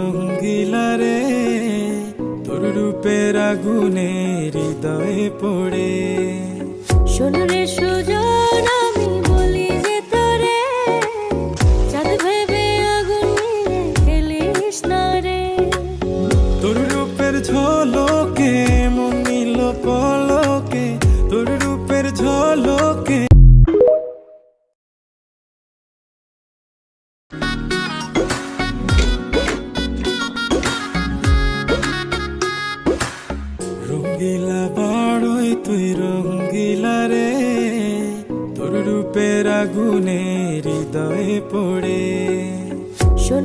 রঙ্গিলা রে, তোর রূপের আগুনে হৃদয়ে পড়ে। শোন রে সুজন, আমি বলি যে তোরে, চাঁদ ভেবে আগুন নিয়ে খেলিস না রে। তোর রূপের ঝলকে মন নিল পলকে, তোর রূপের ঝলকে। রঙ্গিলা বাড়ই তুই রঙ্গিলা রে, তোর রূপের আগুনে হৃদয়ে পড়ে। শোন